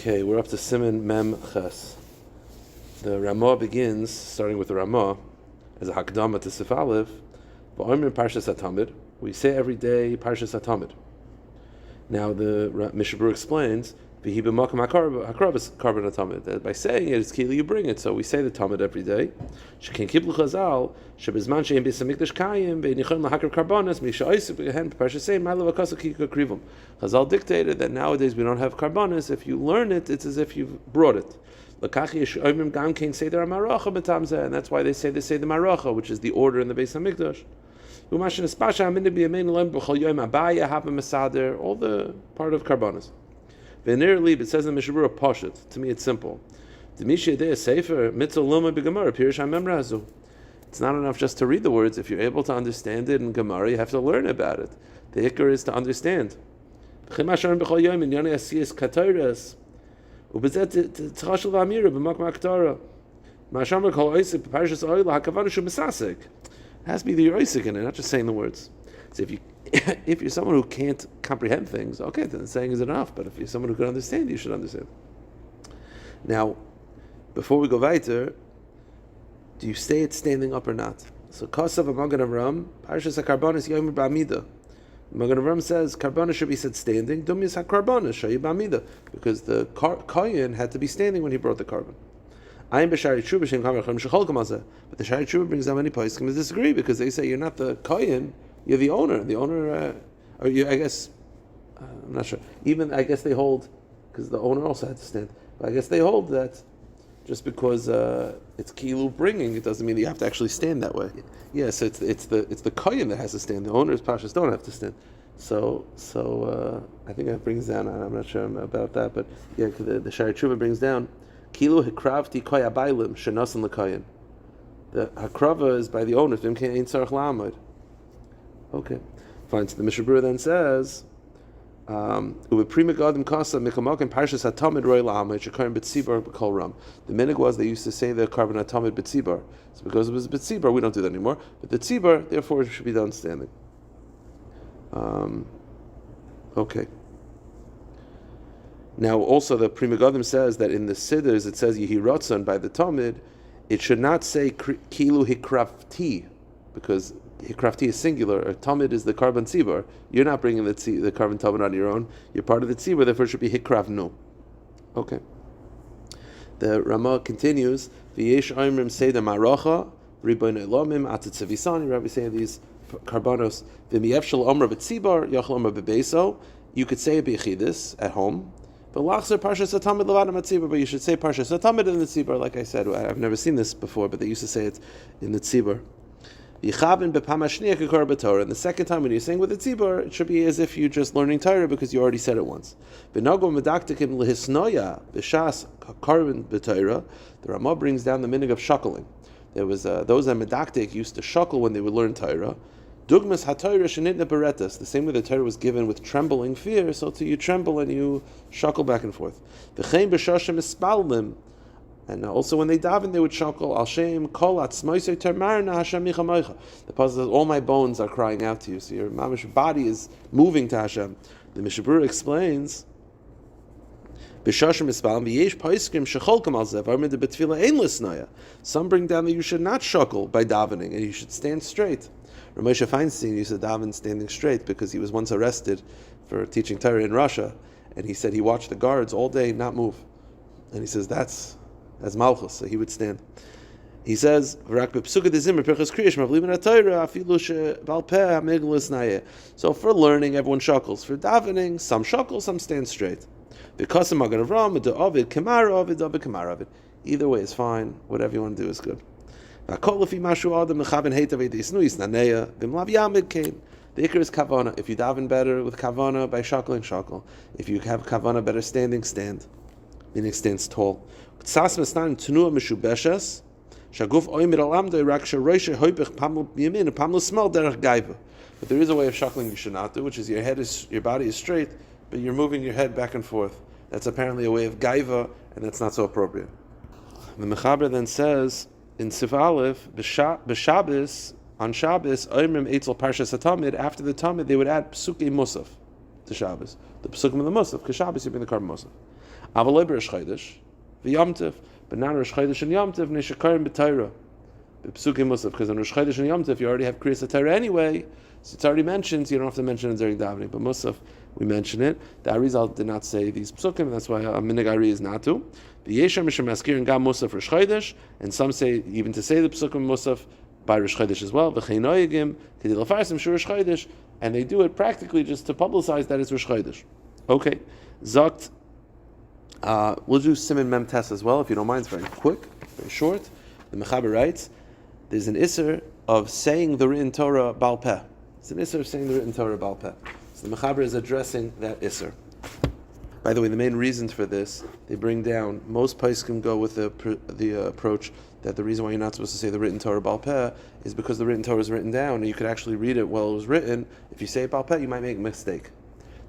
Okay, we're up to Siman Mem Ches. The Ramah begins, starting with the Ramah, as a Hakdama to Sif Aleph, V'omer Parshas HaTamid. We say every day Parshas HaTamid. Now the Mishnah Berurah explains, V'hi b'makam hakrabas karban HaTamid. That by saying it, it's kili you bring it. So we say the Tamid every day. Shekin kiblu chazal, shebizman she'em b'is hamikdash kayim, ve'nichon lahakar karbanas, misha'isib b'gehen b'parshas sein, ma'la v'kasa kika krivum. Chazal dictated that nowadays we don't have karbanas. If you learn it, it's as if you've brought it. And that's why they say the Maracha, which is the order in the Beis Hamikdash. All the part of karbanas. It says in Mishnah Berurah Pashut. To me, it's simple. It's not enough just to read the words. If you're able to understand it in Gemara, you have to learn about it. The hikar is to understand. It has to be the Yoisik in it, not just saying the words. So if you're someone who can't comprehend things, okay, then saying is enough. But if you're someone who can understand, you should understand. Now, before we go weiter, do you say it standing up or not? So Kosav Magen Avram, Parshas HaKarbanis Yomer Ba'amida. Magen Avram says Karbana should be said standing. Dumyas HaKarbana Shayi Ba'amida, because the Kohen had to be standing when he brought the carbon. But the Shari Tshuva brings down many poskim to disagree, because they say you're not the Kohen, you're the owner. The owner, or you, I guess, I'm not sure. Even I guess they hold, because the owner also had to stand. But I guess they hold that just because it's kilu bringing, it doesn't mean that you have to actually stand that way. Yeah, so it's the kohen that has to stand. The owners pashas don't have to stand. So I think that brings down. I'm not sure about that, but yeah, the Shari Tshuva brings down kilu hikravti koy abaylim shenasan lekoyen. The hakrava is by the owners. Okay, fine. So the Mishnah Berurah then says, the minig was they used to say the carbon atamid b'tzibar. So because it was b'tzibar, we don't do that anymore. But the tzibar, therefore, it should be done standing. Okay. Now, also the Pri Megadim says that in the Siddhers it says Yehi Ratzon by the Tamid, it should not say Kilu Hikrafti, because Hikrafti is singular, or Tamid is the carbon tzibar. You're not bringing the carbon Tamid on your own. You're part of the tzibar, therefore it should be Hikrafnu. Okay. The Ramah continues, V'yesh Oimrim say the Maracha, Riboin Elomim, Atetzevisani, Rabbi saying these carbonos, V'miyef Shel Omra B'tzibar, Yachel Omra B'beso, you could say a B'echidis at home, but Lachzer Parshas HaTamid Levadam HaTzibar, but you should say Parshas HaTamid in the tzibar, like I said. I've never seen this before, but they used to say it in the tzibar. And the second time when you're saying with the tzibur, it should be as if you're just learning Torah because you already said it once. The Ramah brings down the minig of shuckling. There was those that medaktik used to shuckle when they would learn Torah. Dugmas haTorah shenitna beretas. The same way the Torah was given with trembling fear, so too you tremble and you shuckle back and forth. And also when they daven, they would shuckle, Al Shem, Kol Atzmoisei Termarna Hashem Michamoicha. The Pasuk says, all my bones are crying out to you. So your mamish body is moving to Hashem. The Mishnah Berurah explains, some bring down that you should not shuckle by davening, and you should stand straight. Ramosha Feinstein used to daven standing straight because he was once arrested for teaching Torah in Russia, and he said he watched the guards all day not move. And he says, that's Malchus, so he would stand. He says, so for learning, everyone shuckles. For davening, some shuckle, some stand straight. Either way is fine. Whatever you want to do is good. The ikar is kavana. If you daven better with kavana by shuckling, shuckle. If you have kavana better standing, stand. Meaning stands tall. But there is a way of shuckling you should not do, which is your body is straight, but you're moving your head back and forth. That's apparently a way of gaiva, and that's not so appropriate. The Mechaber then says in Sif Aleph, B'Shabbos, on Shabbos, Oimrim Eitzel Parshas HaTamid, after the Tamid, they would add Psukei Musaf to Shabbos. The Psukim of the Musaf, because Shabbos you bring the carbon Musaf. Avalei b'Rosh Chodesh, v'Yom Tov, but not Rosh Chodesh and Yom Tov, neshakarim b'Torah. Psukim Musaf, because on Rosh Chodesh and Yom Tov you already have Kriyas HaTorah anyway, so it's already mentioned, so you don't have to mention it during davening. But Musaf, we mention it. The Arizal did not say these Psukim, and that's why a Minig Ari is not to. V'yeshem Misham Maskir and Gam Musaf Rosh Chodesh, and some say even to say the Psukim Musaf by Rosh Chodesh as well. V'chein noyegim kedil afarsim shur Rosh Chodesh, and they do it practically just to publicize that it's Rosh Chodesh. Okay, Zakt. We'll do Siman Mem Tes as well, if you don't mind. It's very quick, very short. The Mechaber writes, there's an Isser of saying the written Torah Baal Peh. It's an Isser of saying the written Torah Baal Peh. So the Mechaber is addressing that Isser. By the way, the main reasons for this, they bring down, most Paiskim go with the approach that the reason why you're not supposed to say the written Torah Baal Peh is because the written Torah is written down, and you could actually read it while it was written. If you say it Baal Peh, you might make a mistake.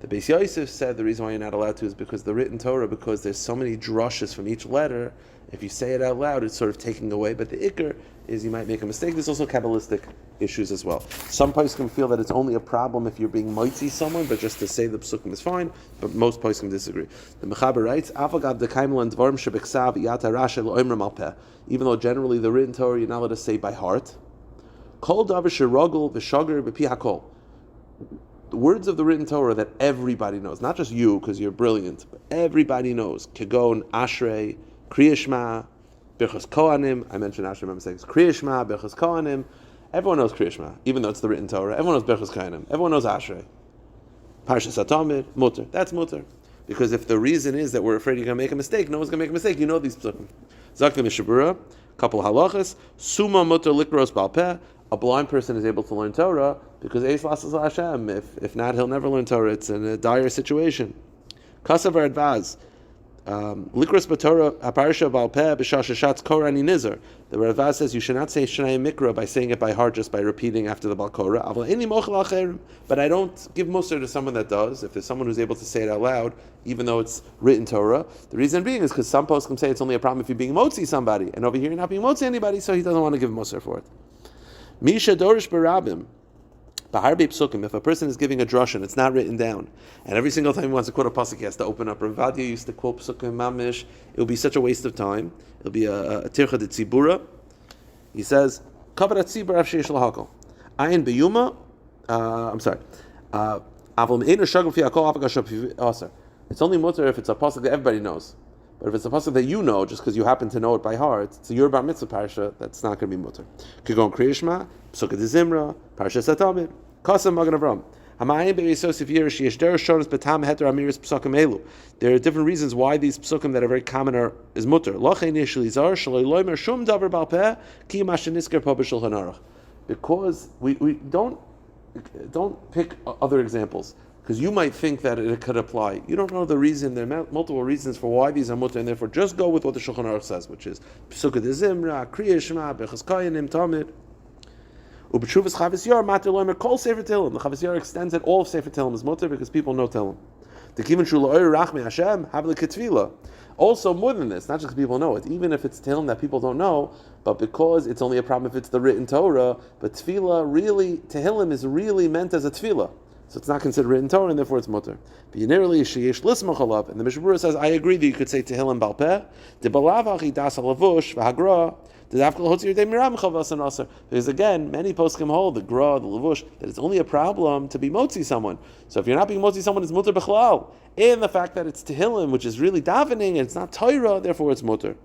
The Beis Yosef said the reason why you're not allowed to is because the written Torah, because there's so many drushes from each letter, if you say it out loud, it's sort of taking away. But the Iker is you might make a mistake. There's also Kabbalistic issues as well. Some poskim feel that it's only a problem if you're being mitzi someone, but just to say the psukim is fine. But most poskim disagree. The Mechaber writes, even though generally the written Torah you're not allowed to say by heart. The words of the written Torah that everybody knows, not just you because you're brilliant, but everybody knows. Kegon, Ashrei, Kriyashma, Birchas Kohanim. I mentioned Ashrei, my mistakes. Kriyashma, Birchas Kohanim. Everyone knows Kriyashma, even though it's the written Torah. Everyone knows Birchas Kohanim. Everyone knows Ashrei. Parshas HaTamid, Mutter. That's Mutter. Because if the reason is that we're afraid you're going to make a mistake, no one's going to make a mistake. You know these psukim. Zakutinsky Mishnah Berurah, couple halachas. Suma Mutter Likros Baal Peh. A blind person is able to learn Torah because Eis Lasas Hashem. If not, he'll never learn Torah. It's in a dire situation. Kasav Advaz. Likros B'Torah Haparsha Baal Peh B'Shashashatz Korani Nizar. The Radvaz says you should not say Shnai Mikra by saying it by heart, just by repeating after the Baal Korah. But I don't give Musar to someone that does. If there's someone who's able to say it out loud, even though it's written Torah, the reason being is because some poskim say it's only a problem if you're being motzi somebody, and over here you're not being motzi anybody, so he doesn't want to give Musar for it. Misha Dorish Barabim. Baharbi Psukim, if a person is giving a drush and it's not written down, and every single time he wants to quote a pasuk, he has to open up. Rabbi used to quote Psukim Mamish. It would be such a waste of time. It'll be a tircha de tzibura. He says, Kavarat tzibur av sheish lahakol. Ayin beyuma. I'm sorry. It's only mutter if it's a pasuk that everybody knows. But if it's a pasuk that you know, just because you happen to know it by heart, it's a your bar mitzvah parsha, that's not going to be mutter. Kigon Kriyashma, Psukkah de Zimra, Parsha Satamid, Kasam Magen Avram. There are different reasons why these psukim that are very common is mutter. Because we don't pick other examples. Because you might think that it could apply. You don't know the reason. There are multiple reasons for why these are mutter, and therefore just go with what the Shulchan Aruch says, which is Psukkah de Zimra, Kriya Shema, Bechas Koyanim, Tamid. Ubetshuvas Chavis Yar, Matir Loimer, Kol Sefer Tehillim. The Chavis Yar extends that all of Sefer Tehillim is mutter because people know Tehillim. The Kivin Shula Oyer Rachmi Hashem, Havle Ketvila. Also, more than this, not just because people know it, even if it's Tehillim that people don't know, but because it's only a problem if it's the written Torah, but Tefillah really, Tehillim is really meant as a Tefillah. So it's not considered written Torah, and therefore it's mutter. And the Mishnah Berurah says, I agree that you could say Tehillim Baal Peh, because again, many poskim hold the gra, the lavush, that it's only a problem to be motzi someone. So if you're not being motzi someone, it's mutter b'chlal. And the fact that it's Tehillim, which is really davening, and it's not Torah, therefore it's mutter.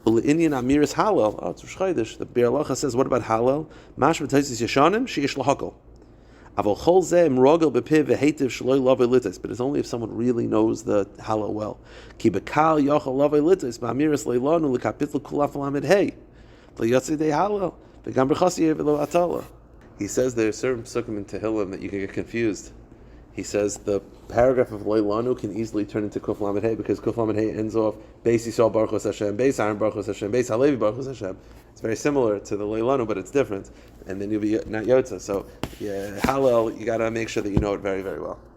Indian Amiris Halal. Oh, it's Rosh Chodesh. The Be'er Halacha says, what about Halal? Mash b'taisis yashanim sheish lahakol. Avol chol zeh imrogel b'piv v'hetiv shloi lavei litais. But it's only if someone really knows the Halal well. Ki b'kal yochel lavei litais b'amiris leilanu l'kapitl kulaf lamed hey. L'yotzi dei Halal. V'gam b'chasi v'lo atala. He says there are certain psukim in Tehillim that you can get confused. He says the paragraph of Leilanu can easily turn into Kuf Lamed Hey because Kuf Lamed Hey ends off Beis Yisrael Baruch Hashem, Beis Aaron Baruch Hashem, Beis Halevi Baruch Hashem. It's very similar to the Leilanu, but it's different. And then you'll be not Yotza. So, yeah, Hallel, you got to make sure that you know it very, very well.